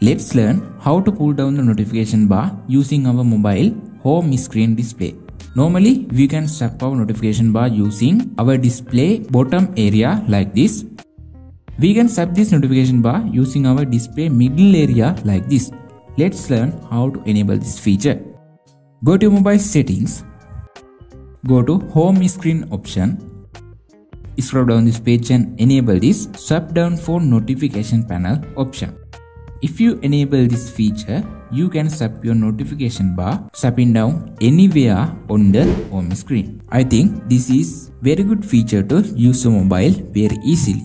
Let's learn how to pull down the notification bar using our mobile home screen display. Normally, we can swap our notification bar using our display bottom area like this. We can swap this notification bar using our display middle area like this. Let's learn how to enable this feature. Go to mobile settings. Go to home screen option. Scroll down this page and enable this swap down for notification panel option. If you enable this feature, you can swap your notification bar swapping down anywhere on the home screen. I think this is very good feature to use your mobile very easily.